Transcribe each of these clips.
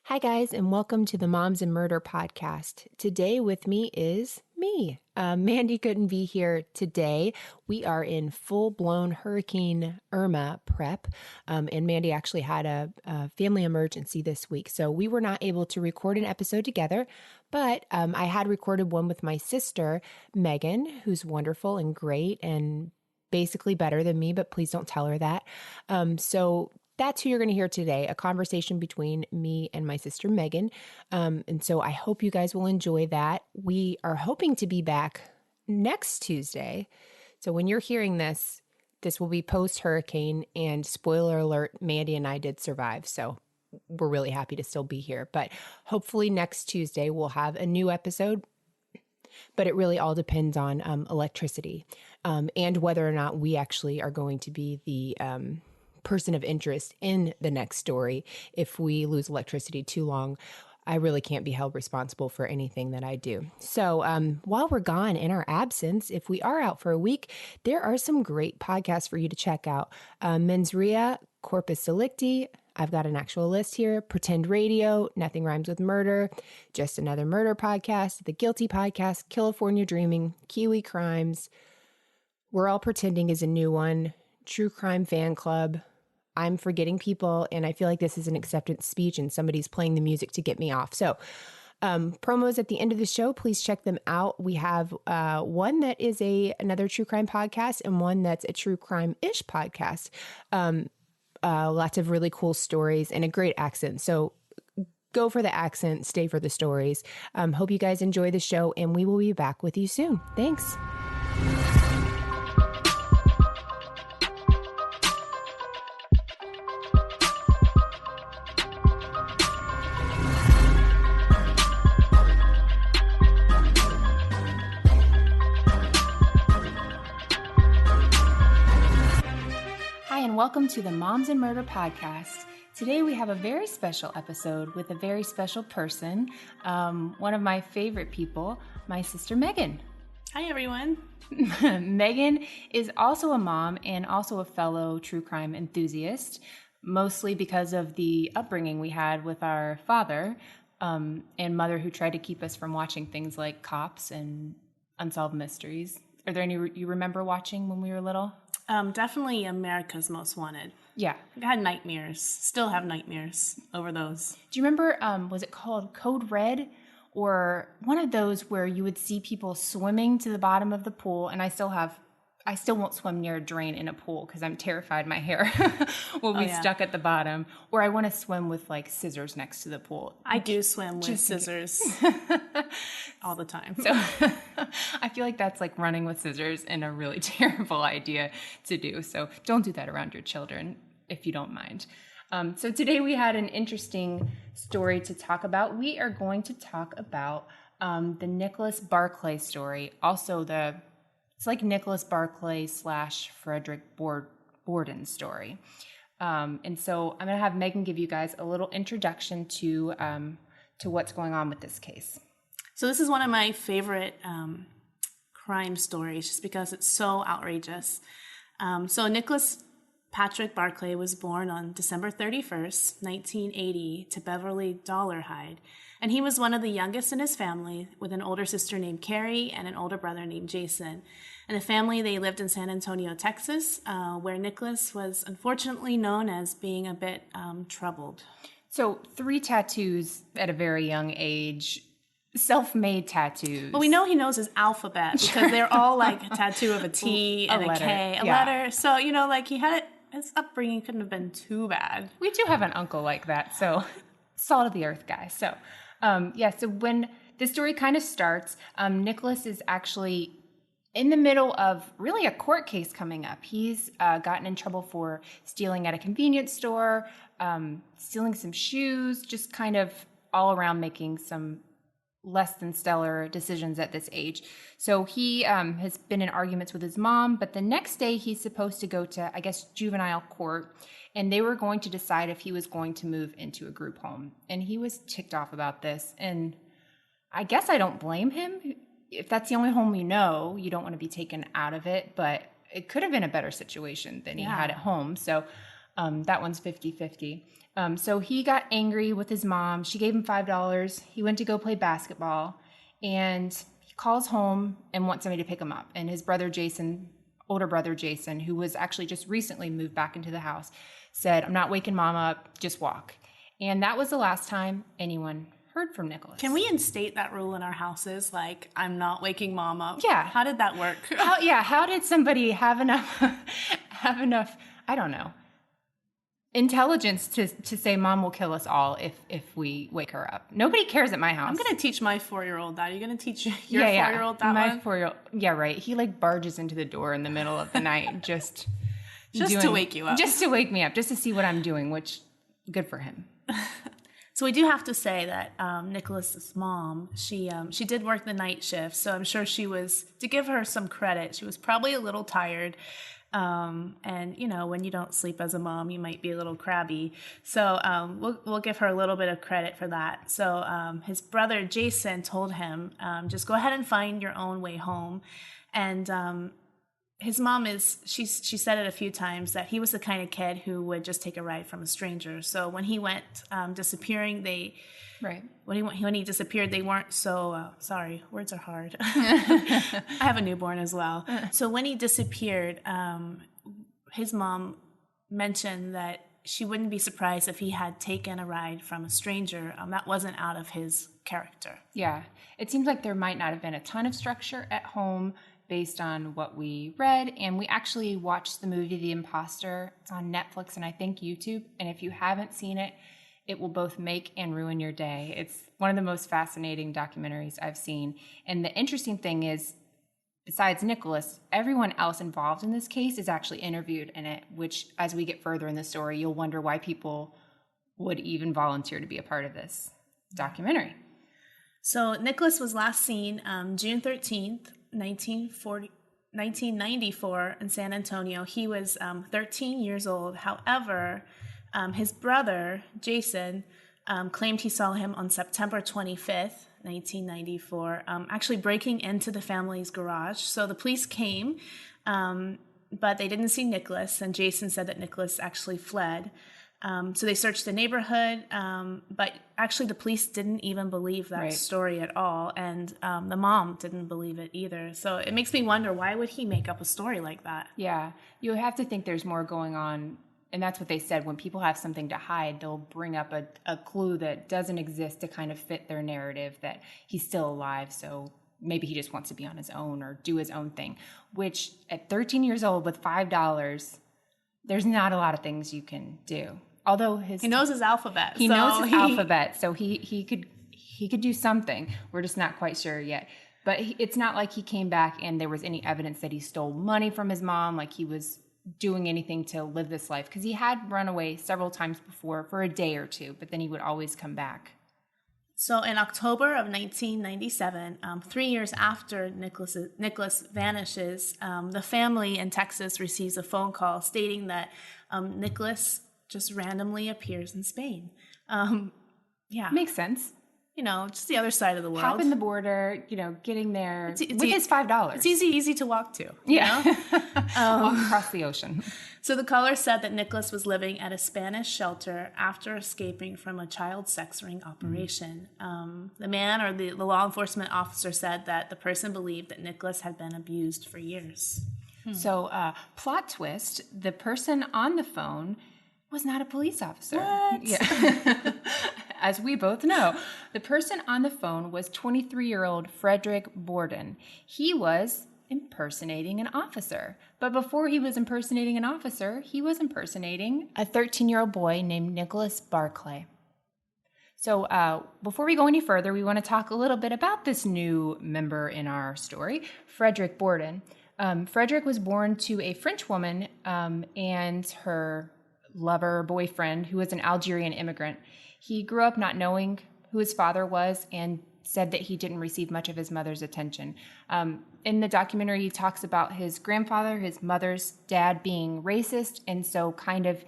Hi, guys, and welcome to the Moms and Murder Podcast. Today with me is me. Mandy couldn't be here today. We are in full-blown Hurricane Irma prep, and Mandy actually had a family emergency this week, so we were not able to record an episode together, but I had recorded one with my sister, Megan, who's wonderful and great and basically better than me, but please don't tell her that. So that's who you're going to hear today, a conversation between me and my sister, Megan. And so I hope you guys will enjoy that. We are hoping to be back next Tuesday. So when you're hearing this, this will be post-hurricane, and spoiler alert, Mandy and I did survive. So we're really happy to still be here. But hopefully next Tuesday we'll have a new episode. But it really all depends on electricity and whether or not we actually are going to be the person of interest in the next story. If we lose electricity too long, I really can't be held responsible for anything that I do. So while we're gone in our absence, if we are out for a week, there are some great podcasts for you to check out. Mens Rea, Corpus Delicti, I've got an actual list here, Pretend Radio, Nothing Rhymes with Murder, Just Another Murder Podcast, The Guilty Podcast, California Dreaming, Kiwi Crimes, We're All Pretending is a new one, True Crime Fan Club, I'm Forgetting People, and I feel like this is an acceptance speech and somebody's playing the music to get me off. So promos at the end of the show, please check them out. We have one that is another true crime podcast and one that's a true crime-ish podcast. Lots of really cool stories and a great accent. So go for the accent, stay for the stories. Hope you guys enjoy the show, and we will be back with you soon. Thanks. Welcome to the Moms and Murder Podcast. Today we have a very special episode with a very special person, one of my favorite people, my sister Megan. Hi everyone. Megan is also a mom and also a fellow true crime enthusiast, mostly because of the upbringing we had with our father and mother, who tried to keep us from watching things like Cops and Unsolved Mysteries. Are there any you remember watching when we were little? Definitely America's Most Wanted. Yeah. I had nightmares. Still have nightmares over those. Do you remember, was it called Code Red? Or one of those where you would see people swimming to the bottom of the pool, and I still won't swim near a drain in a pool because I'm terrified my hair will be stuck at the bottom. Or I want to swim with like scissors next to the pool. I do swim with scissors all the time. So I feel like that's like running with scissors and a really terrible idea to do. So don't do that around your children if you don't mind. So today we had an interesting story to talk about. We are going to talk about the Nicholas Barclay story. Also it's like Nicholas Barclay / Frederic Bourdin story. And so I'm going to have Megan give you guys a little introduction to what's going on with this case. So this is one of my favorite crime stories just because it's so outrageous. So Nicholas Patrick Barclay was born on December 31st, 1980 to Beverly Dollarhide. And he was one of the youngest in his family, with an older sister named Carrie and an older brother named Jason. And the family, they lived in San Antonio, Texas, where Nicholas was unfortunately known as being a bit troubled. So 3 tattoos at a very young age, self-made tattoos. Well, we know he knows his alphabet because they're all like a tattoo of a T and a K, a letter. So, like he had it. His upbringing couldn't have been too bad. We do have an uncle like that, so salt of the earth guy. So, so when the story kind of starts, Nicholas is actually in the middle of really a court case coming up. He's gotten in trouble for stealing at a convenience store, stealing some shoes, just kind of all around making some less than stellar decisions at this age. So he has been in arguments with his mom, but the next day he's supposed to go to, I guess, juvenile court, and they were going to decide if he was going to move into a group home. And he was ticked off about this, and I guess I don't blame him. If that's the only home you know, you don't want to be taken out of it, but it could have been a better situation than he had at home. So that one's 50-50. So he got angry with his mom. She gave him $5. He went to go play basketball, and he calls home and wants somebody to pick him up. And his brother Jason, older brother Jason, who was actually just recently moved back into the house, said, "I'm not waking mom up, just walk." And that was the last time anyone heard from Nicholas. Can we instate that rule in our houses? Like, I'm not waking mom up. Yeah. How did that work? How did somebody have enough, I don't know, intelligence to say mom will kill us all if we wake her up? Nobody cares at my house. I'm going to teach my 4-year-old that. Are you going to teach your 4-year-old that my one? 4-year-old, yeah, right. He like barges into the door in the middle of the night just to wake you up. Just to wake me up, just to see what I'm doing, which, good for him. So we do have to say that Nicholas's mom, she did work the night shift, so I'm sure she was, to give her some credit, she was probably a little tired. And you know, when you don't sleep as a mom, you might be a little crabby. So we'll give her a little bit of credit for that. So his brother Jason told him, just go ahead and find your own way home. And his mom she said it a few times that he was the kind of kid who would just take a ride from a stranger. So when he went disappearing, when he disappeared, they weren't so sorry. Words are hard. I have a newborn as well. So when he disappeared, his mom mentioned that she wouldn't be surprised if he had taken a ride from a stranger. That wasn't out of his character. Yeah, it seems like there might not have been a ton of structure at home based on what we read, and we actually watched the movie The Imposter. It's on Netflix and I think YouTube, and if you haven't seen it, it will both make and ruin your day. It's one of the most fascinating documentaries I've seen, and the interesting thing is, besides Nicholas, everyone else involved in this case is actually interviewed in it, which as we get further in the story, you'll wonder why people would even volunteer to be a part of this documentary. So Nicholas was last seen June 13th, 1994 in San Antonio. He was 13 years old. However, his brother, Jason, claimed he saw him on September 25th, 1994, actually breaking into the family's garage. So the police came, but they didn't see Nicholas, and Jason said that Nicholas actually fled. So they searched the neighborhood, but actually the police didn't even believe that story at all, and the mom didn't believe it either. So it makes me wonder, why would he make up a story like that? Yeah, you have to think there's more going on, and that's what they said. When people have something to hide, they'll bring up a clue that doesn't exist to kind of fit their narrative that he's still alive, so maybe he just wants to be on his own or do his own thing, which at 13 years old with $5, there's not a lot of things you can do. Although he knows his alphabet. He knows his alphabet, so he could do something. We're just not quite sure yet. But it's not like he came back and there was any evidence that he stole money from his mom, like he was doing anything to live this life. Because he had run away several times before for a day or two, but then he would always come back. So in October of 1997, 3 years after Nicholas vanishes, the family in Texas receives a phone call stating that Nicholas just randomly appears in Spain. Yeah. Makes sense. You know, just the other side of the world. Hopping the border, getting there with his $5. It's easy to walk to. Yeah. Walk across the ocean. So the caller said that Nicholas was living at a Spanish shelter after escaping from a child sex ring operation. The man, or the law enforcement officer, said that the person believed that Nicholas had been abused for years. So, plot twist, the person on the phone was not a police officer. What? Yeah. As we both know, the person on the phone was 23-year-old Frederic Bourdin. He was impersonating an officer. But before he was impersonating an officer, he was impersonating a 13-year-old boy named Nicholas Barclay. So before we go any further, we want to talk a little bit about this new member in our story, Frederic Bourdin. Frederic was born to a French woman and her lover, boyfriend, who was an Algerian immigrant. He grew up not knowing who his father was and said that he didn't receive much of his mother's attention. In the documentary, he talks about his grandfather, his mother's dad, being racist, and so kind of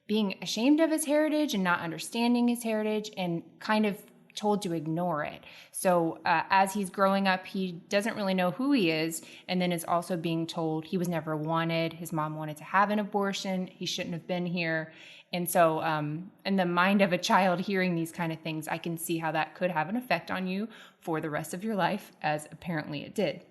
being ashamed of his heritage and not understanding his heritage and kind of told to ignore it. So as he's growing up, he doesn't really know who he is, and then is also being told he was never wanted. His mom wanted to have an abortion. He shouldn't have been here. And so in the mind of a child hearing these kind of things, I can see how that could have an effect on you for the rest of your life, as apparently it did.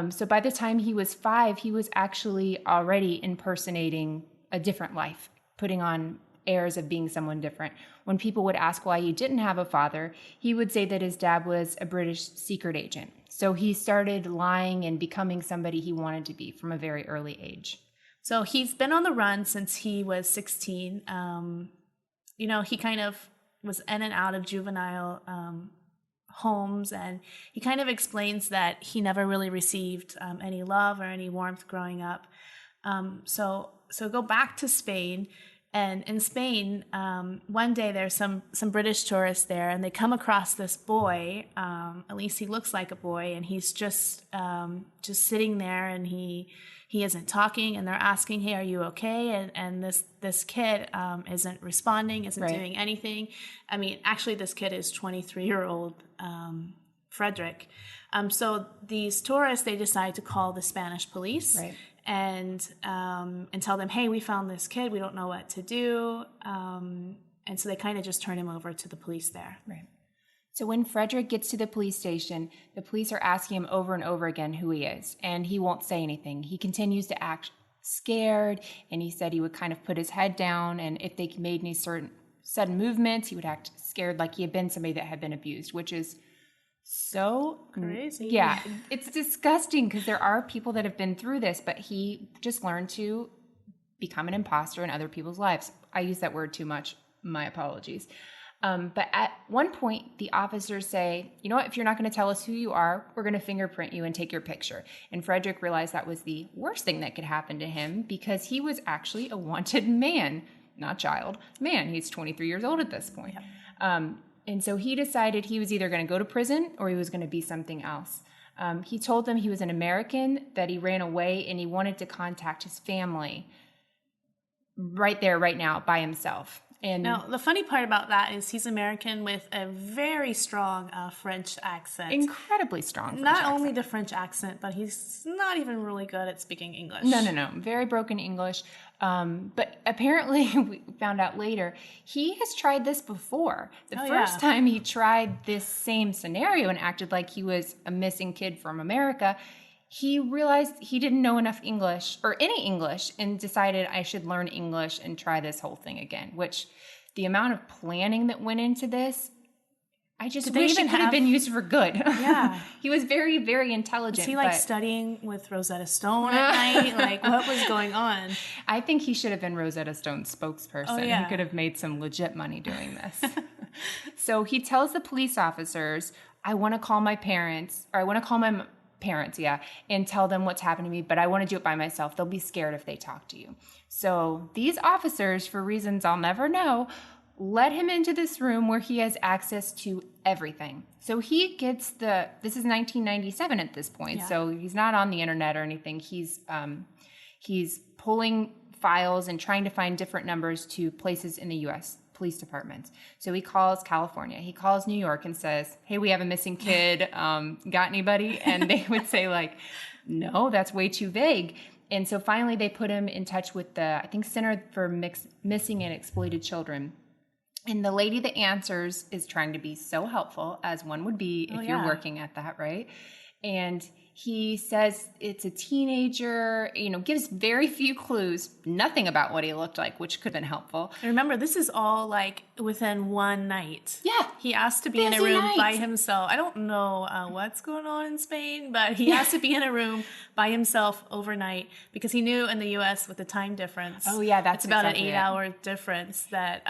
So by the time he was 5, he was actually already impersonating a different life, putting on airs of being someone different. When people would ask why he didn't have a father, he would say that his dad was a British secret agent. So he started lying and becoming somebody he wanted to be from a very early age. So he's been on the run since he was 16. He kind of was in and out of juvenile homes, and he kind of explains that he never really received any love or any warmth growing up. So go back to Spain. And in Spain, one day there's some British tourists there, and they come across this boy. At least he looks like a boy, and he's just sitting there, and he isn't talking. And they're asking, "Hey, are you okay?" And this kid isn't responding, isn't doing anything. I mean, actually, this kid is 23-year-old Frederic. So these tourists, they decide to call the Spanish police. Right. And tell them, hey, we found this kid. We don't know what to do. And so they kind of just turn him over to the police there. Right. So when Frederic gets to the police station, the police are asking him over and over again who he is, and he won't say anything. He continues to act scared, and he said he would kind of put his head down, and if they made any certain sudden movements, he would act scared like he had been somebody that had been abused, which is so crazy. Yeah, it's disgusting because there are people that have been through this, but he just learned to become an imposter in other people's lives. I use that word too much. My apologies. But at one point, the officers say, you know what, if you're not going to tell us who you are, we're going to fingerprint you and take your picture. And Frederic realized that was the worst thing that could happen to him because he was actually a wanted man, not child, man. He's 23 years old at this point. Yep. And so he decided he was either going to go to prison or he was going to be something else. He told them he was an American, that he ran away, and he wanted to contact his family right there, right now, by himself. And now, the funny part about that is he's American with a very strong French accent. Incredibly strong French Not accent. only the French accent, but he's not even really good at speaking English. No. Very broken English. But apparently, we found out later, he has tried this before. The first time he tried this same scenario and acted like he was a missing kid from America, he realized he didn't know enough English or any English and decided I should learn English and try this whole thing again, which the amount of planning that went into this, I just wish it could have been used for good. Yeah. He was very, very intelligent. Was he studying with Rosetta Stone at night? Like, what was going on? I think he should have been Rosetta Stone's spokesperson. Oh, yeah. He could have made some legit money doing this. So he tells the police officers, I want to call my parents, and tell them what's happened to me, but I want to do it by myself. They'll be scared if they talk to you. So these officers, for reasons I'll never know, let him into this room where he has access to everything. So he gets this is 1997 at this point, so he's not on the internet or anything. He's pulling files and trying to find different numbers to places in the U.S. police departments. So he calls California. He calls New York and says, hey, we have a missing kid. Got anybody? And they would say, like, no, that's way too vague. And so finally they put him in touch with the, I think, Center for Missing and Exploited Children. And the lady that answers is trying to be so helpful, as one would be if you're working at that, right? And he says it's a teenager, gives very few clues, nothing about what he looked like, which could have been helpful. And remember, this is all like within one night. Yeah. He asked to be in a room by himself. I don't know what's going on in Spain, but he asked to be in a room by himself overnight because he knew in the U.S. with the time difference. Oh, yeah, that's it's about exactly an 8-hour difference that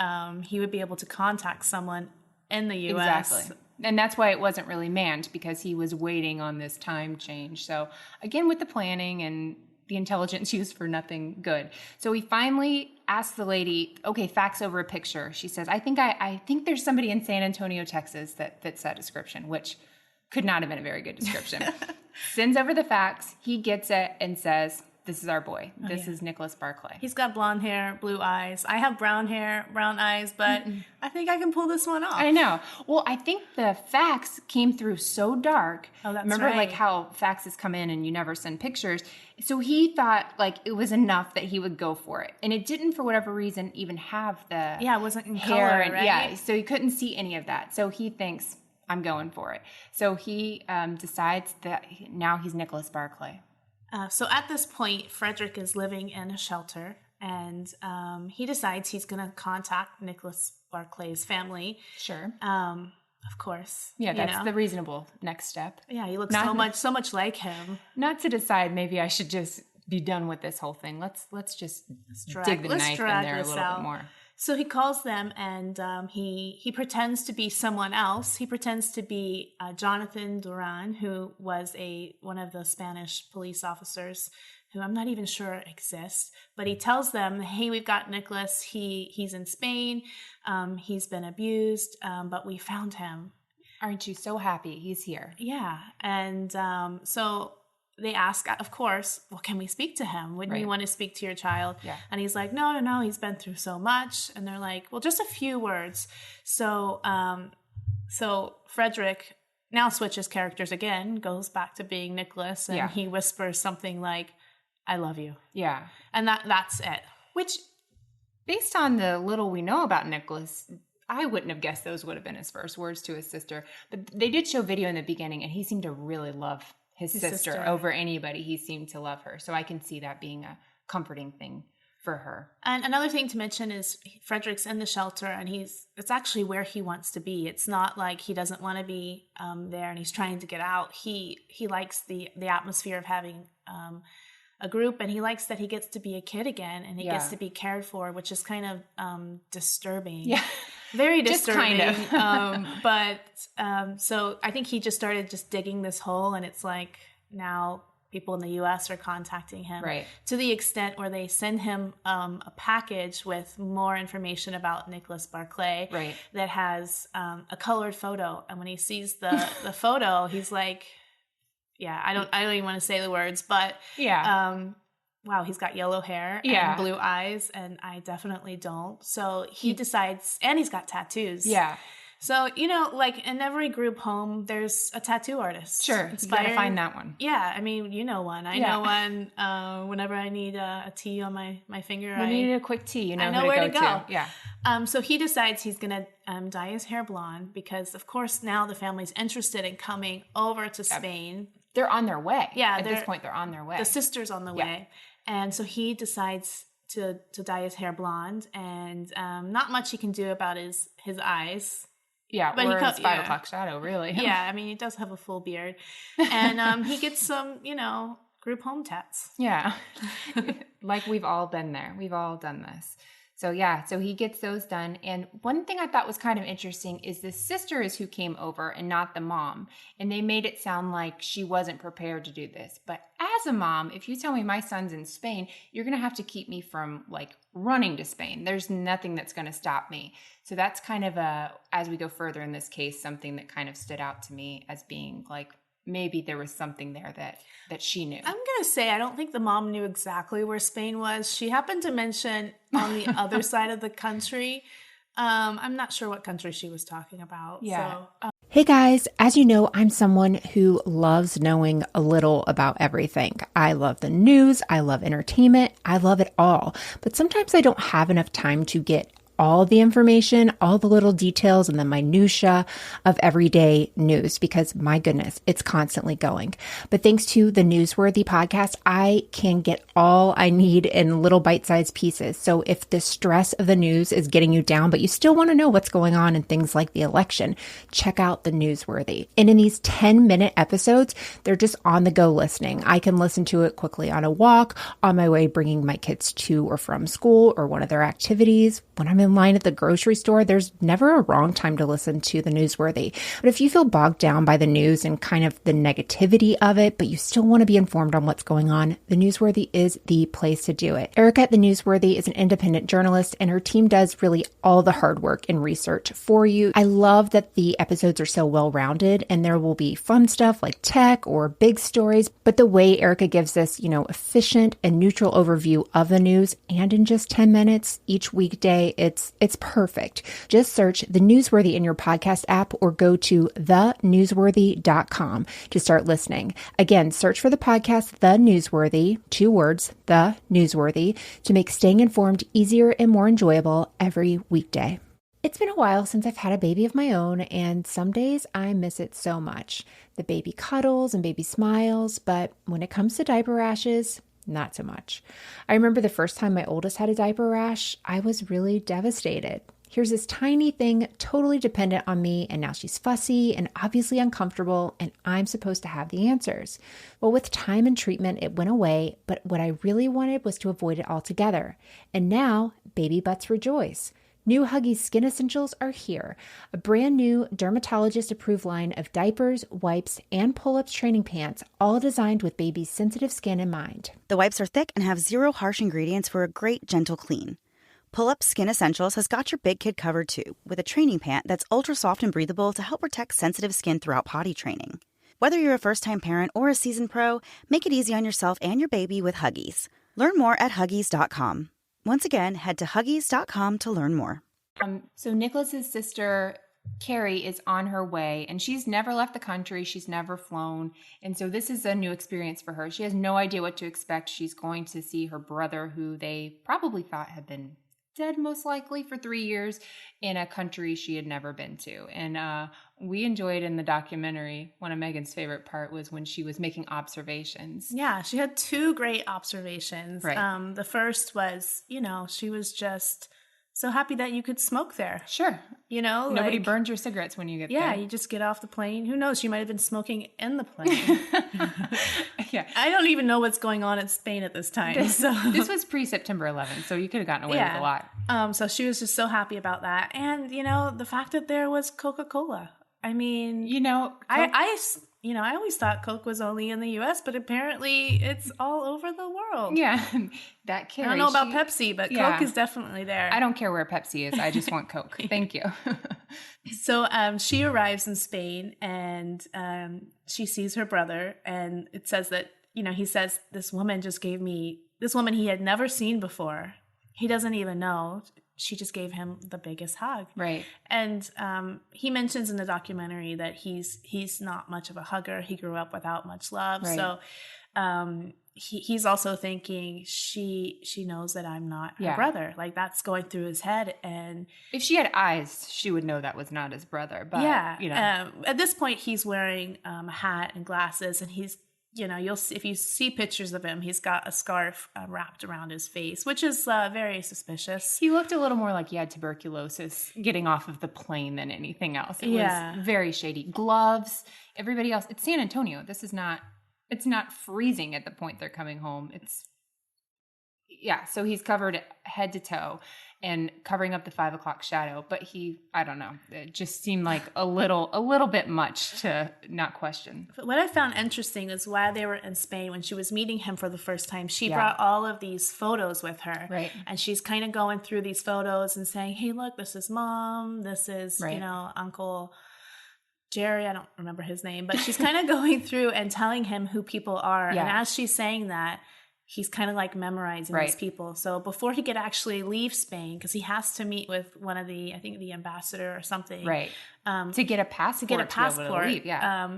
he would be able to contact someone in the U.S. Exactly. And that's why it wasn't really manned, because he was waiting on this time change. So again, with the planning and the intelligence used for nothing good. So he finally asked the lady, okay, fax over a picture. She says, I think there's somebody in San Antonio, Texas that fits that description, which could not have been a very good description. Sends over the fax. He gets it and says, this is our boy. This is Nicholas Barclay. He's got blonde hair, blue eyes. I have brown hair, brown eyes, but I think I can pull this one off. I know. Well, I think the fax came through so dark. Oh, that's Remember, right. like how faxes come in and you never send pictures. So he thought like it was enough that he would go for it. And it didn't, for whatever reason, even have the it wasn't in hair. color, And, right? yeah, so he couldn't see any of that. So he thinks, I'm going for it. So he decides that now he's Nicholas Barclay. So at this point, Frederic is living in a shelter, and he decides he's going to contact Nicholas Barclay's family. Sure. Of course. Yeah, that's the reasonable next step. Yeah, he looks so much like him. Not to decide maybe I should just be done with this whole thing. Let's just dig the knife in there a little bit more. So he calls them, and he pretends to be someone else. He pretends to be Jonathan Duran, who was one of the Spanish police officers, who I'm not even sure exists. But he tells them, "Hey, we've got Nicholas. He's in Spain. He's been abused, but we found him. Aren't you so happy he's here?" Yeah, and so they ask, of course, well, can we speak to him? Wouldn't you want to speak to your child? Yeah. And he's like, no, he's been through so much. And they're like, well, just a few words. So Frederic now switches characters again, goes back to being Nicholas, and he whispers something like, I love you. Yeah. And that's it. Which, based on the little we know about Nicholas, I wouldn't have guessed those would have been his first words to his sister. But they did show video in the beginning, and he seemed to really love his sister over anybody. He seemed to love her. So I can see that being a comforting thing for her. And another thing to mention is Frederick's in the shelter, and it's actually where he wants to be. It's not like he doesn't want to be there and he's trying to get out. He likes the atmosphere of having a group, and he likes that he gets to be a kid again, and he gets to be cared for, which is kind of disturbing. Yeah. Very disturbing. Just kind of. But so I think he just started digging this hole, and it's like now people in the U.S. are contacting him to the extent where they send him a package with more information about Nicholas Barclay that has a colored photo. And when he sees the photo, he's like, I don't even want to say the words, but wow, he's got yellow hair and blue eyes, and I definitely don't. So he decides, and he's got tattoos. Yeah. So, like in every group home, there's a tattoo artist. Sure. You gotta find that one. Yeah. I mean, you know one. I know one. Whenever I need a T on my finger. When you need a quick T, I know where to go. Yeah. So he decides he's going to dye his hair blonde because, of course, now the family's interested in coming over to Spain. They're on their way. Yeah. At this point, they're on their way. The sister's on the way. And so he decides to dye his hair blonde, and not much he can do about his eyes. Yeah, but or his 5 o'clock shadow, really. Yeah, I mean, he does have a full beard. And he gets some, group home tats. Yeah. Like we've all been there. We've all done this. So so he gets those done. And one thing I thought was kind of interesting is the sister is who came over and not the mom. And they made it sound like she wasn't prepared to do this. But as a mom, if you tell me my son's in Spain, you're going to have to keep me from like running to Spain. There's nothing that's going to stop me. So that's kind of as we go further in this case, something that kind of stood out to me as being like, maybe there was something there that she knew. I'm going to say I don't think the mom knew exactly where Spain was. She happened to mention on the other side of the country. I'm not sure what country she was talking about. Yeah. So, Hey guys, as you know, I'm someone who loves knowing a little about everything. I love the news. I love entertainment. I love it all. But sometimes I don't have enough time to get all the information, all the little details, and the minutia of everyday news because, my goodness, it's constantly going. But thanks to the Newsworthy podcast, I can get all I need in little bite-sized pieces. So if the stress of the news is getting you down, but you still want to know what's going on in things like the election, check out the Newsworthy. And in these 10-minute episodes, they're just on-the-go listening. I can listen to it quickly on a walk, on my way bringing my kids to or from school or one of their activities, when I'm in in line at the grocery store, there's never a wrong time to listen to the Newsworthy. But if you feel bogged down by the news and kind of the negativity of it, but you still want to be informed on what's going on, the Newsworthy is the place to do it. Erica at the Newsworthy is an independent journalist, and her team does really all the hard work and research for you. I love that the episodes are so well-rounded, and there will be fun stuff like tech or big stories, but the way Erica gives this, efficient and neutral overview of the news, and in just 10 minutes each weekday, it's perfect. Just search The Newsworthy in your podcast app or go to thenewsworthy.com to start listening. Again, search for the podcast The Newsworthy, 2 words, The Newsworthy, to make staying informed easier and more enjoyable every weekday. It's been a while since I've had a baby of my own, and some days I miss it so much. The baby cuddles and baby smiles, but when it comes to diaper rashes, not so much. I remember the first time my oldest had a diaper rash, I was really devastated. Here's this tiny thing totally dependent on me, and now she's fussy and obviously uncomfortable, and I'm supposed to have the answers. Well, with time and treatment, it went away, but what I really wanted was to avoid it altogether. And now, baby butts rejoice. New Huggies Skin Essentials are here, a brand new dermatologist-approved line of diapers, wipes, and pull-ups training pants, all designed with baby's sensitive skin in mind. The wipes are thick and have 0 harsh ingredients for a great, gentle clean. Pull-Up Skin Essentials has got your big kid covered too, with a training pant that's ultra soft and breathable to help protect sensitive skin throughout potty training. Whether you're a first-time parent or a seasoned pro, make it easy on yourself and your baby with Huggies. Learn more at Huggies.com. Once again, head to Huggies.com to learn more. So Nicholas's sister, Carrie, is on her way, and she's never left the country. She's never flown. And so this is a new experience for her. She has no idea what to expect. She's going to see her brother, who they probably thought had been dead most likely for 3 years, in a country she had never been to. And we enjoyed in the documentary, one of Megan's favorite part was when she was making observations. Yeah, she had 2 great observations. Right. The first was, she was just so happy that you could smoke there. Sure. Nobody like, burns your cigarettes when you get there. Yeah, you just get off the plane. Who knows? You might have been smoking in the plane. Yeah. I don't even know what's going on in Spain at this time. This was pre-September 11th, so you could have gotten away with a lot. So she was just so happy about that. And, the fact that there was Coca-Cola. I mean, I always thought Coke was only in the U.S., but apparently it's all over the world. Yeah, that Carrie. I don't know about Pepsi, but Coke is definitely there. I don't care where Pepsi is. I just want Coke. Thank you. So she arrives in Spain, and she sees her brother, and it says that, he says, this woman he had never seen before. He doesn't even know. She just gave him the biggest hug. Right. And he mentions in the documentary that he's not much of a hugger. He grew up without much love. Right. So he's also thinking she knows that I'm not her brother. Like, that's going through his head. And if she had eyes, she would know that was not his brother. But at this point, he's wearing a hat and glasses, and he's you'll see, if you see pictures of him, he's got a scarf wrapped around his face, which is very suspicious. He looked a little more like he had tuberculosis getting off of the plane than anything else. It was very shady. Gloves, everybody else. It's San Antonio. It's not freezing at the point they're coming home. So he's covered head to toe and covering up the 5 o'clock shadow. But I don't know, it just seemed like a little bit much to not question. But what I found interesting is while they were in Spain, when she was meeting him for the first time, she brought all of these photos with her. Right. And she's kind of going through these photos and saying, hey, look, this is Mom. This is, Uncle Jerry. I don't remember his name, but she's kind of going through and telling him who people are. Yeah. And as she's saying that, he's kind of like memorizing these people. So before he could actually leave Spain, because he has to meet with one of the ambassador or something. Right. To get a passport. To be able to leave, yeah.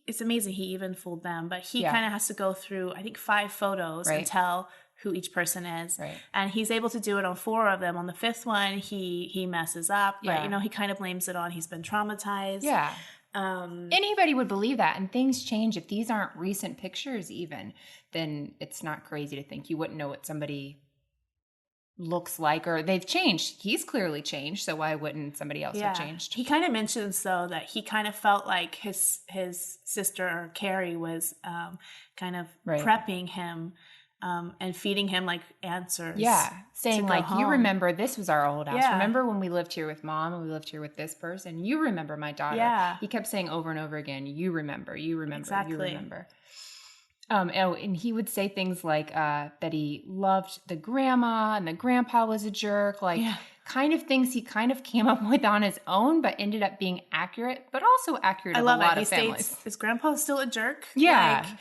It's amazing he even fooled them, but he kind of has to go through, 5 photos and tell who each person is. Right. And he's able to do it on 4 of them. On the 5th one, he messes up, but he kind of blames it on he's been traumatized. Yeah. Anybody would believe that, and things change. If these aren't recent pictures even, then it's not crazy to think you wouldn't know what somebody looks like, or they've changed. He's clearly changed, so why wouldn't somebody else have changed? He kind of mentions, though, that he kind of felt like his sister, Carrie, was kind of prepping him and feeding him like answers. Yeah. Saying like, you remember this was our old house. Yeah. Remember when we lived here with mom and we lived here with this person? You remember my daughter. Yeah. He kept saying over and over again, you remember, Exactly. you remember. And he would say things like that he loved the grandma and the grandpa was a jerk, like kind of things he kind of came up with on his own, but ended up being accurate, but also accurate of a lot of families. States, is grandpa still a jerk? Yeah. Like,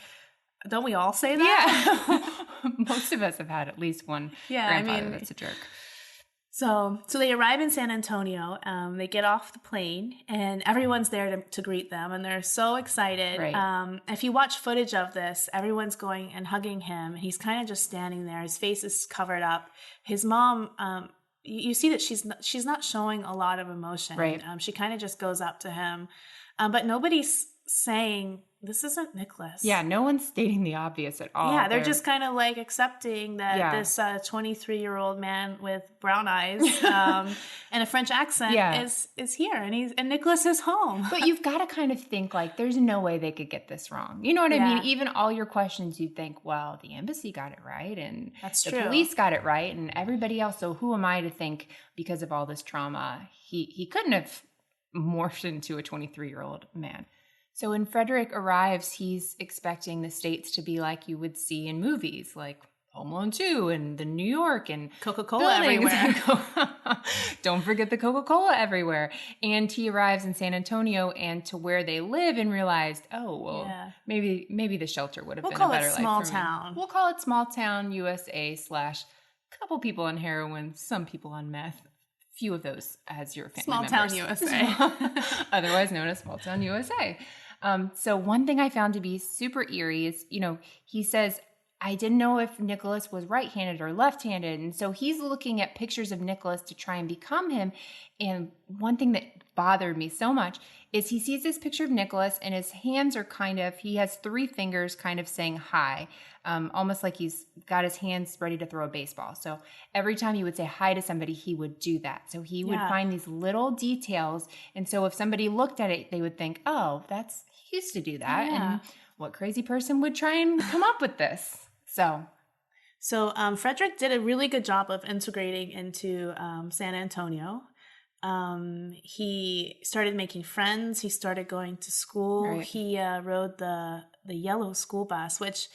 don't we all say that? Yeah. Most of us have had at least one grandfather that's a jerk. So they arrive in San Antonio. They get off the plane, and everyone's there to greet them, and they're so excited. Right. If you watch footage of this, everyone's going and hugging him. He's kind of just standing there. His face is covered up. His mom, you see that she's not showing a lot of emotion. Right. She kind of just goes up to him, but nobody's saying, this isn't Nicholas. Yeah, no one's stating the obvious at all. Yeah, they're just kind of like accepting that this 23-year-old man with brown eyes and a French accent is here, and Nicholas is home. But you've got to kind of think like, there's no way they could get this wrong. You know what I mean? Even all your questions, you think, well, the embassy got it right, and that's the true. Police got it right, and everybody else. So who am I to think because of all this trauma, he couldn't have morphed into a 23-year-old man. So when Frederic arrives, he's expecting the States to be like you would see in movies, like Home Alone 2 and the New York and Coca-Cola everywhere. Don't forget the Coca-Cola everywhere. And he arrives in San Antonio and to where they live and realized, maybe the shelter would have been a better life for me. We'll call it small town. We'll call it small town USA / couple people on heroin, some people on meth. Few of those as your family Small members. town USA. Otherwise known as Small Town USA. So one thing I found to be super eerie is, he says, I didn't know if Nicholas was right-handed or left-handed. And so he's looking at pictures of Nicholas to try and become him. And one thing that bothered me so much is he sees this picture of Nicholas and his hands are he has 3 fingers kind of saying hi, almost like he's got his hands ready to throw a baseball. So every time he would say hi to somebody, he would do that. So he would find these little details. And so if somebody looked at it, they would think, oh, he used to do that. Yeah. And what crazy person would try and come up with this? So Frederic did a really good job of integrating into San Antonio. He started making friends. He started going to school. Right. He rode the yellow school bus, which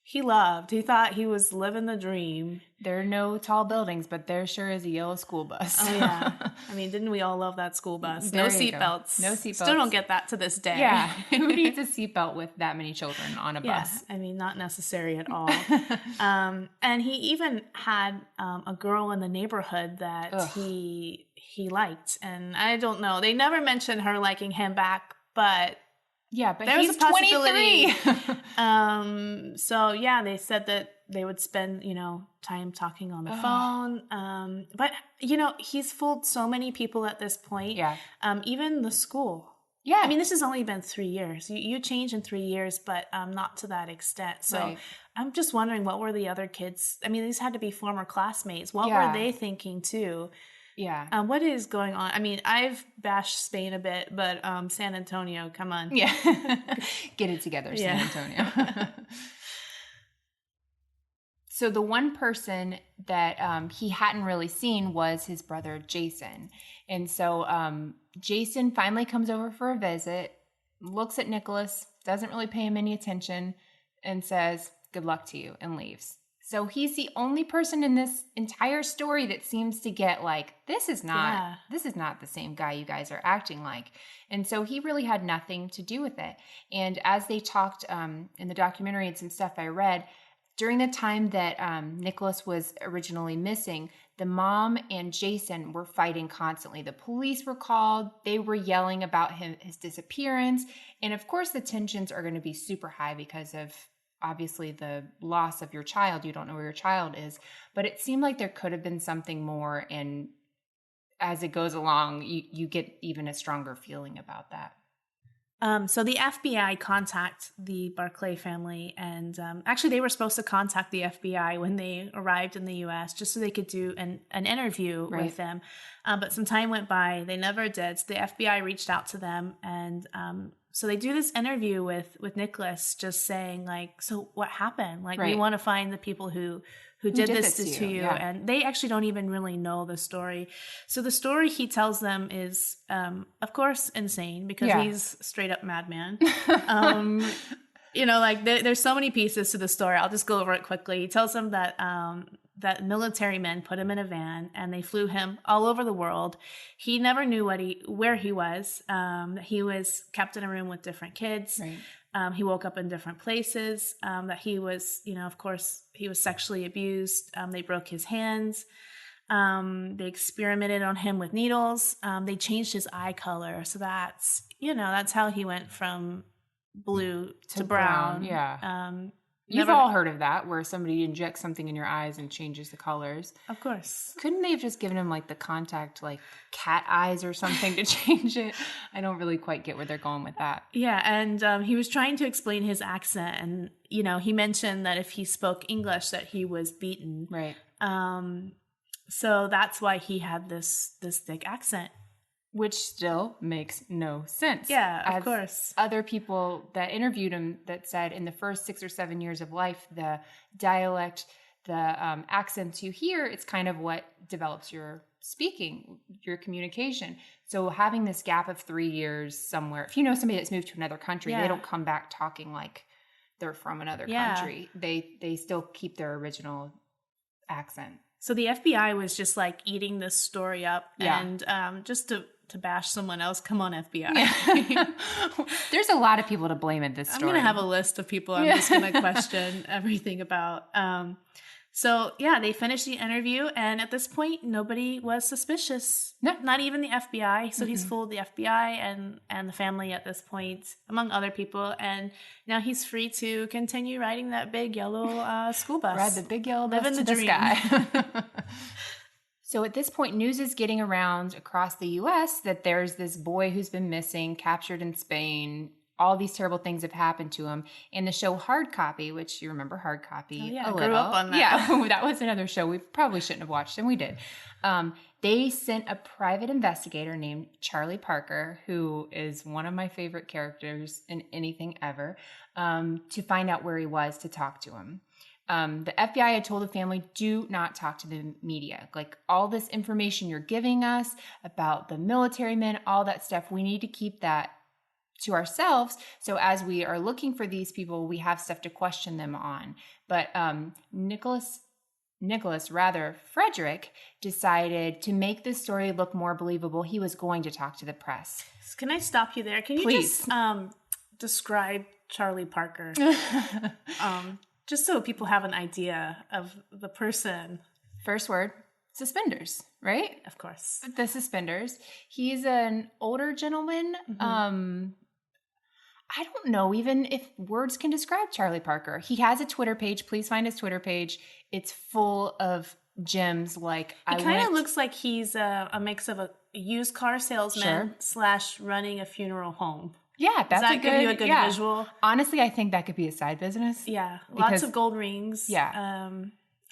he loved. He thought he was living the dream. There are no tall buildings, but there sure is a yellow school bus. Oh, yeah. I mean, didn't we all love that school bus? No seatbelts. No seatbelts. Still don't get that to this day. Yeah. Who needs a seatbelt with that many children on a bus? I mean, not necessary at all. And he even had a girl in the neighborhood that he liked. And I don't know. They never mentioned her liking him back, but... Yeah, but there's he's a possibility. 23. So yeah, they said that they would spend, time talking on the phone. But he's fooled so many people at this point. Yeah. Even the school. Yeah. I mean, this has only been 3 years. You change in 3 years, but not to that extent. So right. I'm just wondering, what were the other kids? I mean, these had to be former classmates. What were they thinking too? Yeah. What is going on? I mean, I've bashed Spain a bit, but San Antonio, come on. Yeah. Get it together, San Antonio. So the one person that he hadn't really seen was his brother, Jason. And so Jason finally comes over for a visit, looks at Nicholas, doesn't really pay him any attention, and says, good luck to you, and leaves. So he's the only person in this entire story that seems to get like, this is not the same guy you guys are acting like. And so he really had nothing to do with it. And as they talked in the documentary and some stuff I read, during the time that Nicholas was originally missing, the mom and Jason were fighting constantly. The police were called. They were yelling about his disappearance. And of course, the tensions are going to be super high because of obviously the loss of your child. You don't know where your child is, but it seemed like there could have been something more. And as it goes along, you get even a stronger feeling about that. So the FBI contact the Barclay family, and actually they were supposed to contact the FBI when they arrived in the U.S. just so they could do an interview with them. But some time went by, they never did. So the FBI reached out to them, and so they do this interview with Nicholas, just saying like, so what happened? Like, we want to find the people who did this to you. Yeah. And they actually don't even really know the story. So the story he tells them is, of course, insane because he's straight up madman. You know, like there's so many pieces to the story. I'll just go over it quickly. He tells them that that military men put him in a van and they flew him all over the world. He never knew where he was. He was kept in a room with different kids. Right. He woke up in different places, that he was, you know, of course, he was sexually abused. They broke his hands. They experimented on him with needles. They changed his eye color. So that's, you know, that's how he went from blue to brown. Yeah. You've all heard of that, where somebody injects something in your eyes and changes the colors. Of course. Couldn't they have just given him like the contact, like cat eyes or something to change it? I don't really quite get where they're going with that. Yeah, and he was trying to explain his accent, and you know, he mentioned that if he spoke English, that he was beaten. Right. So that's why he had this thick accent. Which still makes no sense. Yeah, of course. Other people that interviewed him that said in the first 6 or 7 years of life, the dialect, the accents you hear, it's kind of what develops your speaking, your communication. So having this gap of 3 years somewhere, if you know somebody that's moved to another country, they don't come back talking like they're from another country. They still keep their original accent. So the FBI was just like eating this story up, and just to bash someone else. Come on, FBI. Yeah. There's a lot of people to blame in this story. I'm going to have a list of people I'm just going to question everything about. So yeah, they finished the interview, and at this point, nobody was suspicious. No, not even the FBI. So he's fooled the FBI and the family at this point, among other people. And now he's free to continue riding that big yellow school bus. Ride the big yellow bus to the sky. So at this point, news is getting around across the U.S. that there's this boy who's been missing, captured in Spain. All these terrible things have happened to him. And the show Hard Copy, which you remember Hard Copy I grew up on that. Yeah, that was another show we probably shouldn't have watched, and we did. They sent a private investigator named Charlie Parker, who is one of my favorite characters in anything ever, to find out where he was, to talk to him. The FBI had told the family, do not talk to the media. Like, all this information you're giving us about the military men, all that stuff, we need to keep that to ourselves. So as we are looking for these people, we have stuff to question them on. But Frederic decided to make this story look more believable. He was going to talk to the press. Can I stop you there? Can you just describe Charlie Parker? Just so people have an idea of the person. First word, suspenders, right? Of course. The suspenders. He's an older gentleman. I don't know even if words can describe Charlie Parker. He has a Twitter page. Please find his Twitter page. It's full of gems. Like, he kind of looks like he's a mix of a used car salesman / running a funeral home. Yeah, that's Does that give you a good visual? Honestly, I think that could be a side business. Yeah, lots of gold rings. Yeah.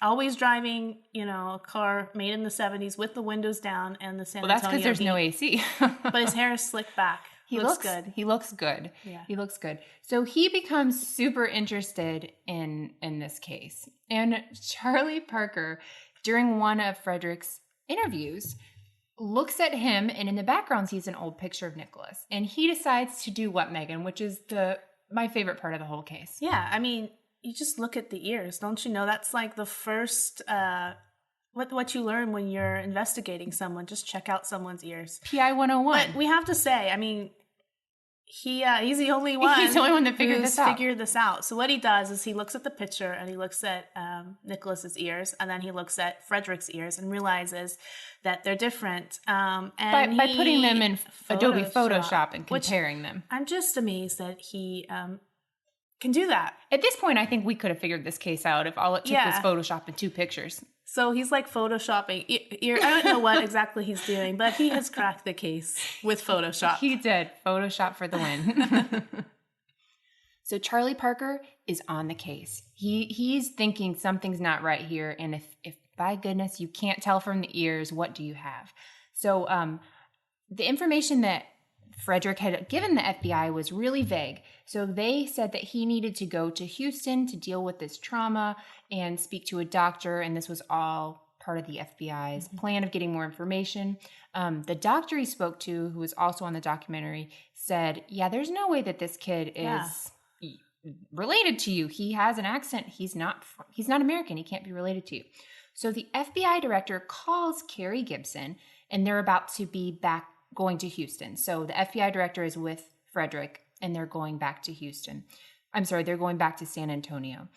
Always driving, a car made in the 70s with the windows down and the San Antonio that's because there's no AC. But his hair is slicked back. He looks good. He looks good. Yeah. He looks good. So he becomes super interested in this case. And Charlie Parker, during one of Frederic's interviews, looks at him, and in the background sees an old picture of Nicholas. And he decides to do what, Megan, which is my favorite part of the whole case. Yeah, I mean, you just look at the ears. Don't you know that's like the first what you learn when you're investigating someone. Just check out someone's ears. PI 101. But we have to say, I mean, he's the only one. He's the only one that figured this out. So what he does is he looks at the picture and he looks at Nicholas's ears, and then he looks at Frederick's ears and realizes that they're different. And by putting them in Adobe Photoshop and comparing them. I'm just amazed that he can do that. At this point, I think we could have figured this case out if all it took was Photoshop and 2 pictures. So he's like photoshopping. I don't know what exactly he's doing, but he has cracked the case with Photoshop. He did. Photoshop for the win. So Charlie Parker is on the case. He's thinking something's not right here. And if by goodness you can't tell from the ears, what do you have? So the information that Frederic had given the FBI was really vague. So they said that he needed to go to Houston to deal with this trauma and speak to a doctor. And this was all part of the FBI's plan of getting more information. The doctor he spoke to, who was also on the documentary, said, yeah, there's no way that this kid is related to you. He has an accent. He's not American. He can't be related to you. So the FBI director calls Carrie Gibson, and they're about to be going to Houston. So the FBI director is with Frederic, and they're going back to Houston. I'm sorry, they're going back to San Antonio.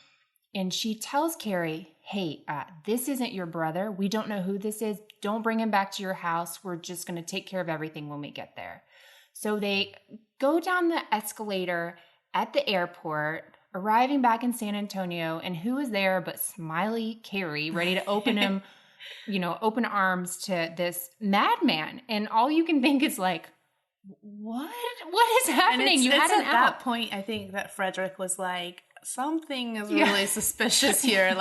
And she tells Carrie, hey, this isn't your brother. We don't know who this is. Don't bring him back to your house. We're just going to take care of everything when we get there. So they go down the escalator at the airport, arriving back in San Antonio, and who is there but smiley Carrie, ready to open him, open arms to this madman. And all you can think is like, what is happening? You had an at that point, I think that Frederic was like, something is really suspicious here.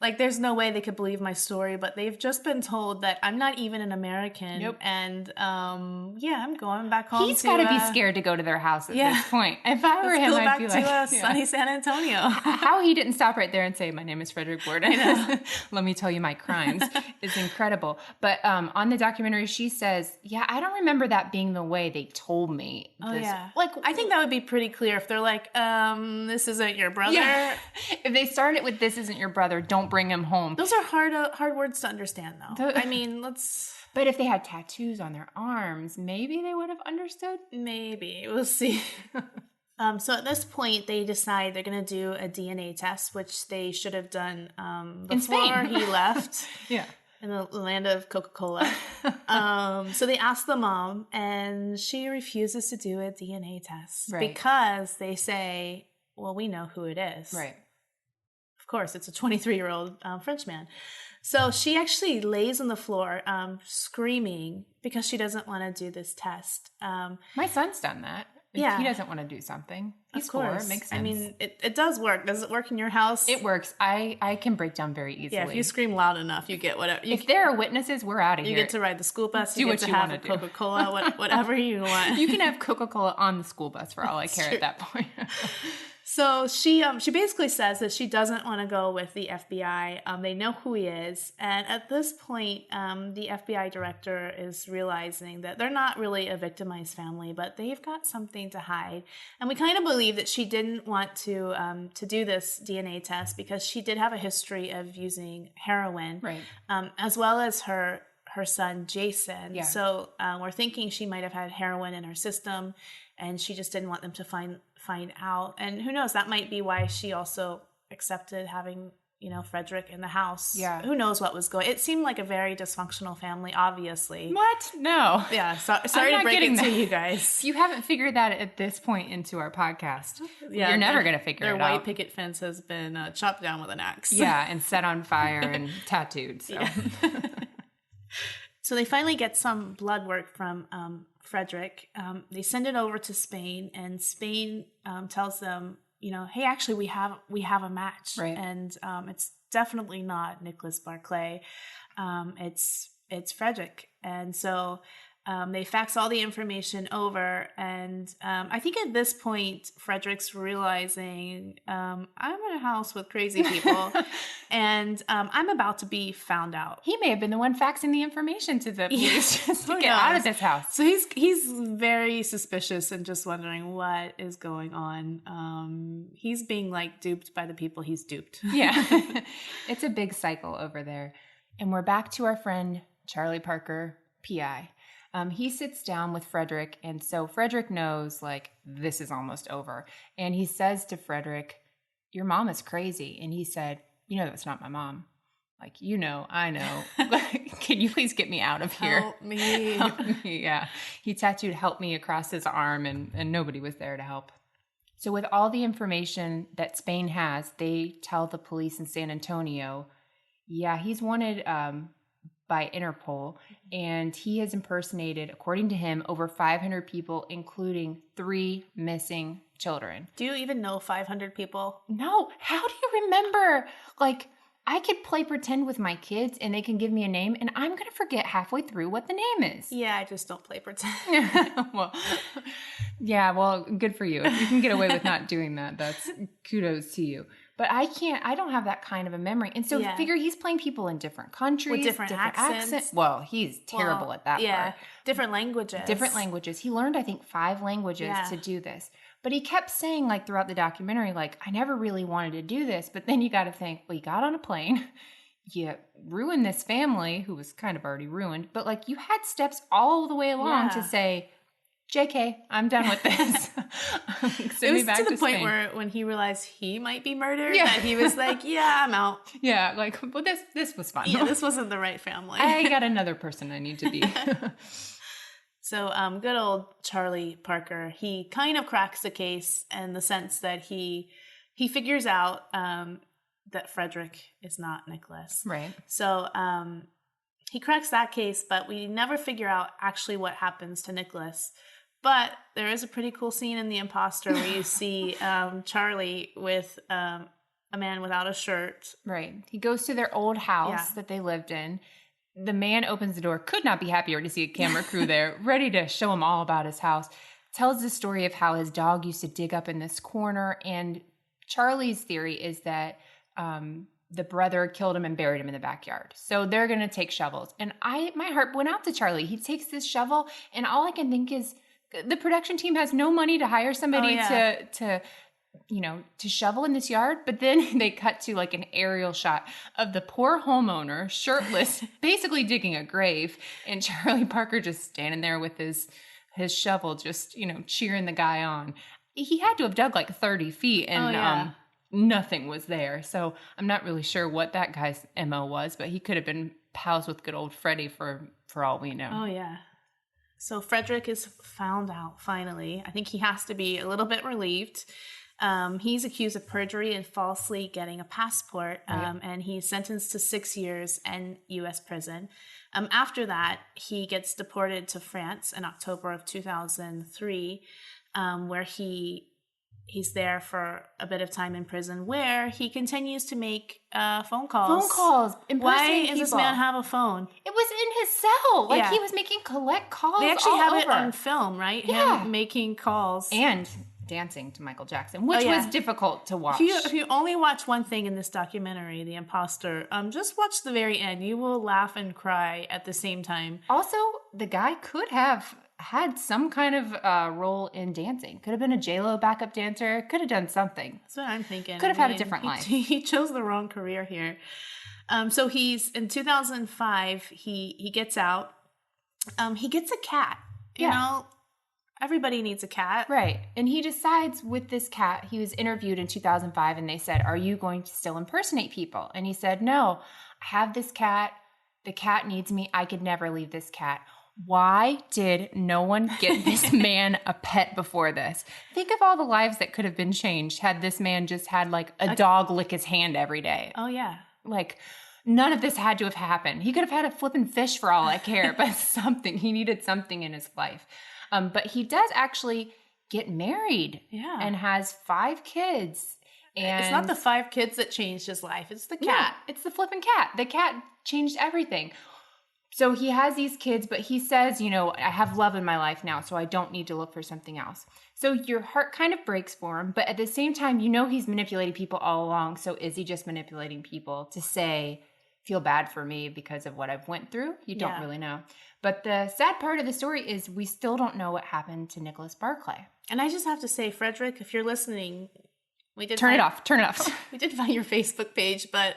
Like there's no way they could believe my story, but they've just been told that I'm not even an American. Nope. And I'm going back home. He's got to be scared to go to their house at this point. If I were him, I'd be like, back to sunny San Antonio. How he didn't stop right there and say, my name is Frederic Bourdin. Let me tell you my crimes. It's incredible. But on the documentary, she says, yeah, I don't remember that being the way they told me. Like, I think that would be pretty clear if they're like, this isn't your brother. Yeah. If they start it with, this isn't your brother, don't bring him home. Those are hard words to understand, though. I mean, But if they had tattoos on their arms, maybe they would have understood. Maybe. We'll see. So at this point, they decide they're going to do a DNA test, which they should have done before he left. Yeah. In the land of Coca-Cola. So they ask the mom, and she refuses to do a DNA test because they say, well, we know who it is. Right. Of course, it's a 23-year-old Frenchman. So she actually lays on the floor screaming because she doesn't want to do this test. My son's done that. If he doesn't want to do something. He's 4. It makes sense. I mean, it does work. Does it work in your house? It works. I can break down very easily. Yeah, if you scream loud enough, you get whatever. If there are witnesses, we're out of here. You get to ride the school bus. Do you what get to you have want to Coca-Cola, whatever you want. You can have Coca-Cola on the school bus for all I care at that point. So she basically says that she doesn't want to go with the FBI. They know who he is. And at this point, the FBI director is realizing that they're not really a victimized family, but they've got something to hide. And we kind of believe that she didn't want to do this DNA test because she did have a history of using heroin, as well as her son, Jason. Yeah. So we're thinking she might have had heroin in her system, and she just didn't want them to find out. And who knows, that might be why she also accepted having, Frederic in the house. Yeah. Who knows what was going. It seemed like a very dysfunctional family, obviously. What? No. Yeah. Sorry to break it to you guys. If you haven't figured that at this point into our podcast, you're never going to figure it out. Their white picket fence has been chopped down with an axe. Yeah, and set on fire and tattooed. So. Yeah. So they finally get some blood work from Frederic. They send it over to Spain, and Spain tells them, hey, actually we have a match, and it's definitely not Nicholas Barclay. It's Frederic, and so they fax all the information over, and I think at this point Frederick's realizing I'm in a house with crazy people, and I'm about to be found out. He may have been the one faxing the information to the police just to get out of this house. So he's very suspicious and just wondering what is going on. He's being duped by the people he's duped. Yeah, it's a big cycle over there, and we're back to our friend Charlie Parker, PI. He sits down with Frederic, and so Frederic knows, this is almost over. And he says to Frederic, your mom is crazy. And he said, that's not my mom. I know. Can you please get me out of here? Help me. Help me, yeah. He tattooed help me across his arm, and nobody was there to help. So with all the information that Spain has, they tell the police in San Antonio, Yeah, he's wanted by Interpol, and he has impersonated, according to him, over 500 people, including 3 missing children. Do you even know 500 people? No. How do you remember? Like, I could play pretend with my kids and they can give me a name and I'm going to forget halfway through what the name is. Yeah, I just don't play pretend. well, good for you. If you can get away with not doing that, that's kudos to you. But I don't have that kind of a memory. And so figure he's playing people in different countries. With different accents. Well, he's terrible at that part. Different languages. He learned, I think, 5 languages to do this. But he kept saying, like, throughout the documentary, like, I never really wanted to do this. But then you got to think, well, you got on a plane. You ruined this family, who was kind of already ruined. But, like, you had steps all the way along to say, JK, I'm done with this. It was to the point where when he realized he might be murdered, that he was like, yeah, I'm out. Yeah, like, well, this was fun. Yeah, this wasn't the right family. I got another person I need to be. So good old Charlie Parker, he kind of cracks the case in the sense that he figures out that Frederic is not Nicholas. Right. So he cracks that case, but we never figure out actually what happens to Nicholas. But there is a pretty cool scene in The Imposter where you see Charlie with a man without a shirt. Right. He goes to their old house that they lived in. The man opens the door, could not be happier to see a camera crew there, ready to show him all about his house. Tells the story of how his dog used to dig up in this corner. And Charlie's theory is that the brother killed him and buried him in the backyard. So they're going to take shovels. And my heart went out to Charlie. He takes this shovel, and all I can think is, the production team has no money to hire somebody to shovel in this yard. But then they cut to like an aerial shot of the poor homeowner, shirtless, basically digging a grave. And Charlie Parker just standing there with his shovel, just, cheering the guy on. He had to have dug like 30 feet and nothing was there. So I'm not really sure what that guy's MO was, but he could have been pals with good old Freddie for all we know. Oh, yeah. So Frederic is found out, finally. I think he has to be a little bit relieved. He's accused of perjury and falsely getting a passport, and he's sentenced to 6 years in U.S. prison. After that, he gets deported to France in October of 2003, where he's there for a bit of time in prison, where he continues to make phone calls. Why does this man have a phone? It was in his cell. Like, he was making collect calls. They actually have over. It on film, right? Yeah. Him making calls. And dancing to Michael Jackson, which was difficult to watch. If you only watch one thing in this documentary, The Imposter, just watch the very end. You will laugh and cry at the same time. Also, the guy could have had some kind of role in dancing. Could have been a J-Lo backup dancer. Could have done something. That's what I'm thinking. Could have had a different life. He chose the wrong career here. So he's in 2005. He gets out. He gets a cat. You know, everybody needs a cat, right? And he decides with this cat. He was interviewed in 2005, and they said, "Are you going to still impersonate people?" And he said, "No. I have this cat. The cat needs me. I could never leave this cat." Why did no one get this man a pet before this? Think of all the lives that could have been changed had this man just had like a dog lick his hand every day. Oh, yeah. Like, none of this had to have happened. He could have had a flipping fish for all I care, but something. He needed something in his life. But he does actually get married and has 5 kids. And it's not the 5 kids that changed his life. It's the cat. No, it's the flipping cat. The cat changed everything. So he has these kids, but he says, I have love in my life now, so I don't need to look for something else. So your heart kind of breaks for him, but at the same time, he's manipulating people all along. So is he just manipulating people to say, feel bad for me because of what I've went through? You don't really know. But the sad part of the story is we still don't know what happened to Nicholas Barclay. And I just have to say, Frederic, if you're listening, we did Turn it off. We did find your Facebook page, but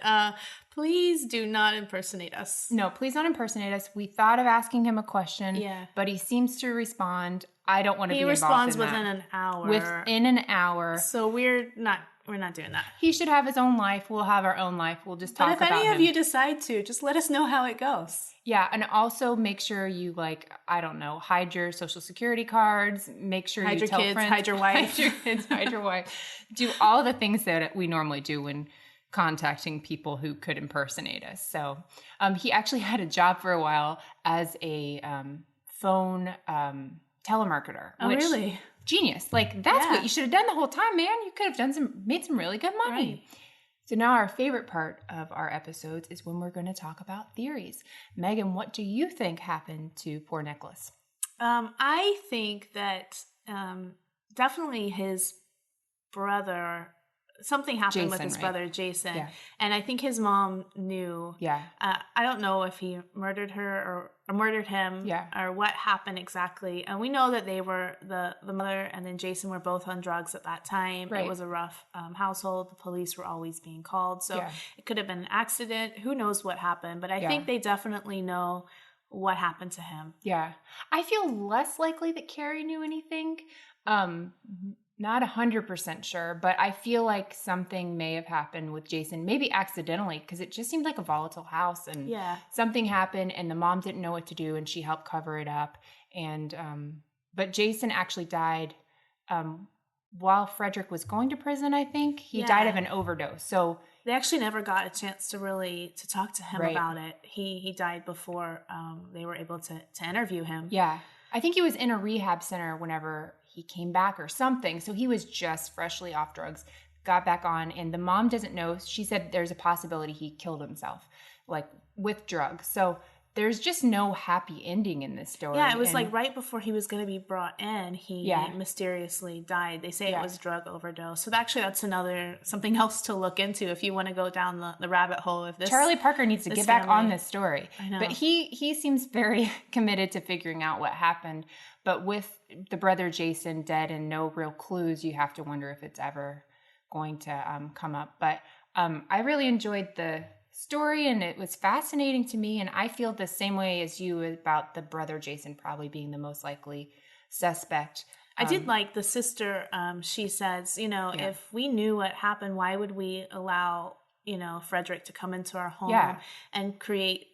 please do not impersonate us. No, please don't impersonate us. We thought of asking him a question, but he seems to respond. I don't want to be involved in that. He responds within an hour. Within an hour. So we're not doing that. He should have his own life. We'll have our own life. We'll just talk about him. But if any of you decide to, just let us know how it goes. Yeah, and also make sure you, hide your social security cards. Make sure you tell friends. Hide your kids, hide your wife. Hide your kids, hide your wife. Do all the things that we normally do when contacting people who could impersonate us. So he actually had a job for a while as a phone telemarketer. Oh, really? Genius. Like, that's what you should have done the whole time, man. You could have made some really good money. Right. So now our favorite part of our episodes is when we're going to talk about theories. Megan, what do you think happened to poor Nicholas? I think that definitely his brother, something happened with his brother, Jason. Yeah. And I think his mom knew. Yeah. I don't know if he murdered her or murdered him or what happened exactly. And we know that they were, the mother and then Jason were both on drugs at that time. Right. It was a rough household. The police were always being called. So it could have been an accident. Who knows what happened? But I think they definitely know what happened to him. Yeah. I feel less likely that Carrie knew anything. Not 100% sure, but I feel like something may have happened with Jason, maybe accidentally, because it just seemed like a volatile house, and something happened, and the mom didn't know what to do, and she helped cover it up. And but Jason actually died while Frederic was going to prison. I think he died of an overdose. So they actually never got a chance to talk to him about it. He died before they were able to interview him. Yeah, I think he was in a rehab center whenever he came back or something. So he was just freshly off drugs, got back on, and the mom doesn't know. She said there's a possibility he killed himself, like with drugs. So there's just no happy ending in this story. Yeah, it was like right before he was going to be brought in, he mysteriously died. They say it was drug overdose. So actually that's something else to look into if you want to go down the rabbit hole of this. Charlie Parker needs to get back on this story. I know. But he seems very committed to figuring out what happened. But with the brother Jason dead and no real clues, you have to wonder if it's ever going to come up. But I really enjoyed the story, and it was fascinating to me. And I feel the same way as you about the brother Jason probably being the most likely suspect. I did like the sister. She says, if we knew what happened, why would we allow, Frederic to come into our home and create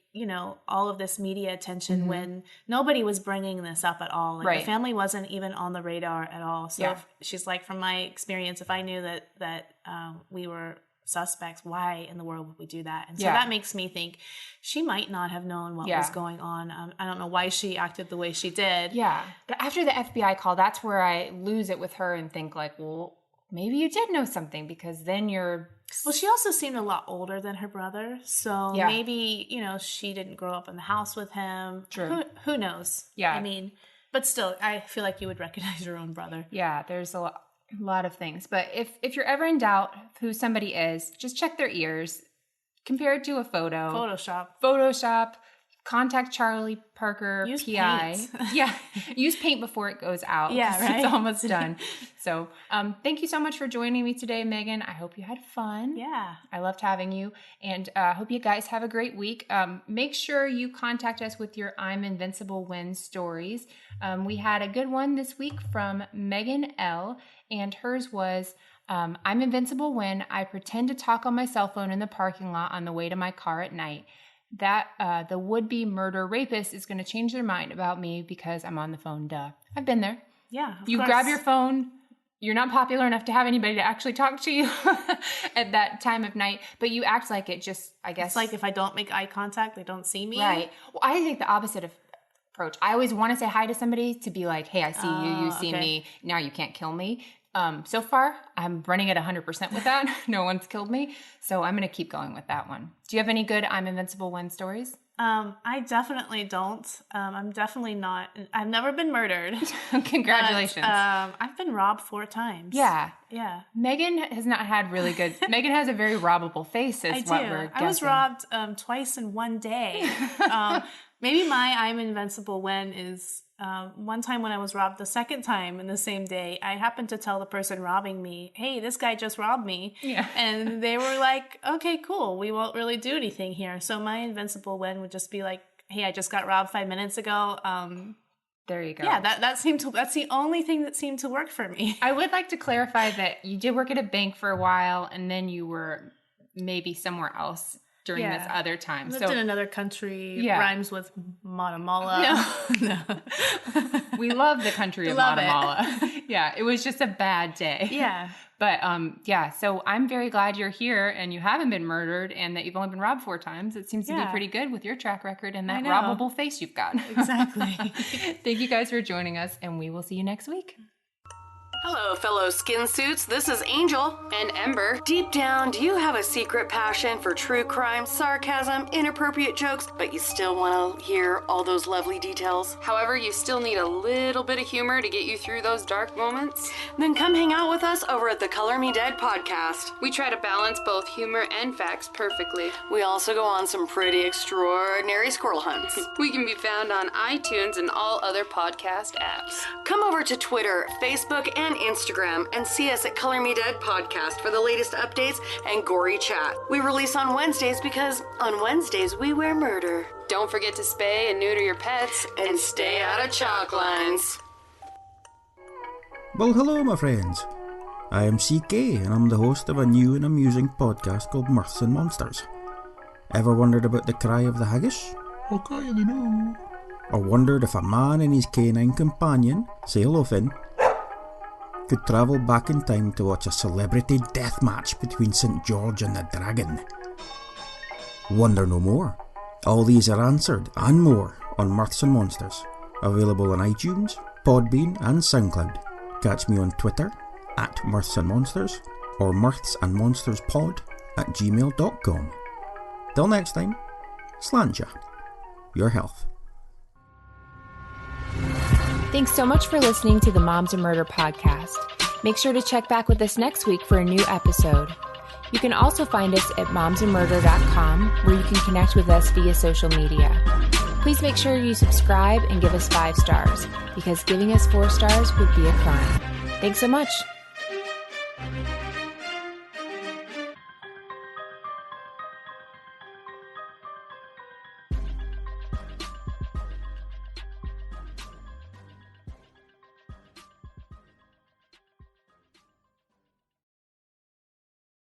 all of this media attention when nobody was bringing this up at all. Like the family wasn't even on the radar at all. So if, she's like, from my experience, if I knew that we were suspects, why in the world would we do that? And so that makes me think she might not have known what was going on. I don't know why she acted the way she did. Yeah. But after the FBI call, that's where I lose it with her and think like, well, maybe you did know something, because then you're... Well, she also seemed a lot older than her brother. So maybe, she didn't grow up in the house with him. True. Who knows? Yeah. I mean, but still, I feel like you would recognize your own brother. Yeah, there's a lot of things. But if you're ever in doubt who somebody is, just check their ears. Compare it to a photo. Photoshop. Contact Charlie Parker, use PI. Paint. Yeah. Use paint before it goes out. Yeah, right. It's almost done. So thank you so much for joining me today, Megan. I hope you had fun. Yeah. I loved having you. And I hope you guys have a great week. Make sure you contact us with your I'm Invincible Win stories. We had a good one this week from Megan L. And hers was... I'm invincible when I pretend to talk on my cell phone in the parking lot on the way to my car at night. That the would-be murder rapist is going to change their mind about me because I'm on the phone. Duh. I've been there. Yeah, you course. Grab your phone. You're not popular enough to have anybody to actually talk to you at that time of night, but you act like it just, I guess. It's like if I don't make eye contact, they don't see me. Right. Well, I think the opposite of approach. I always want to say hi to somebody to be like, hey, I see you, you see me. Now you can't kill me. So far, I'm running at 100% with that. No one's killed me. So I'm going to keep going with that one. Do you have any good I'm Invincible Win stories? I definitely don't. I'm definitely not. I've never been murdered. Congratulations. But, I've been robbed 4 times. Yeah. Yeah. Megan has not had really good. Megan has a very robbable face, is what we're guessing. I was robbed twice in one day. Maybe my I'm Invincible Win is one time when I was robbed the second time in the same day, I happened to tell the person robbing me, hey, this guy just robbed me. Yeah. And they were like, okay, cool. We won't really do anything here. So my Invincible Win would just be like, hey, I just got robbed 5 minutes ago. There you go. Yeah, that's the only thing that seemed to work for me. I would like to clarify that you did work at a bank for a while and then you were maybe somewhere else during this other time. Lived in another country, rhymes with Guatemala. No. We love the country of Guatemala. Yeah, it was just a bad day. Yeah. But so I'm very glad you're here and you haven't been murdered and that you've only been robbed 4 times. It seems to be pretty good with your track record and that robbable face you've got. Exactly. Thank you guys for joining us, and we will see you next week. Hello, fellow skin suits. This is Angel. And Ember. Deep down, do you have a secret passion for true crime, sarcasm, inappropriate jokes, but you still want to hear all those lovely details? However, you still need a little bit of humor to get you through those dark moments? Then come hang out with us over at the Color Me Dead podcast. We try to balance both humor and facts perfectly. We also go on some pretty extraordinary squirrel hunts. We can be found on iTunes and all other podcast apps. Come over to Twitter, Facebook, and Instagram and see us at Color Me Dead Podcast for the latest updates and gory chat. We release on Wednesdays because on Wednesdays we wear murder. Don't forget to spay and neuter your pets and stay out of chalk lines. Well, hello, my friends. I am CK and I'm the host of a new and amusing podcast called Mirths and Monsters. Ever wondered about the cry of the haggis? Okay, they know. Or wondered if a man and his canine companion, say hello Finn, could travel back in time to watch a celebrity death match between St. George and the Dragon? Wonder no more. All these are answered and more on Mirths and Monsters, available on iTunes, Podbean and SoundCloud. Catch me on Twitter at Mirths and Monsters or mirthsandmonsterspod@gmail.com. Till next time, slanja. Your health. Thanks so much for listening to the Moms and Murder podcast. Make sure to check back with us next week for a new episode. You can also find us at momsandmurder.com, where you can connect with us via social media. Please make sure you subscribe and give us 5 stars, because giving us 4 stars would be a crime. Thanks so much.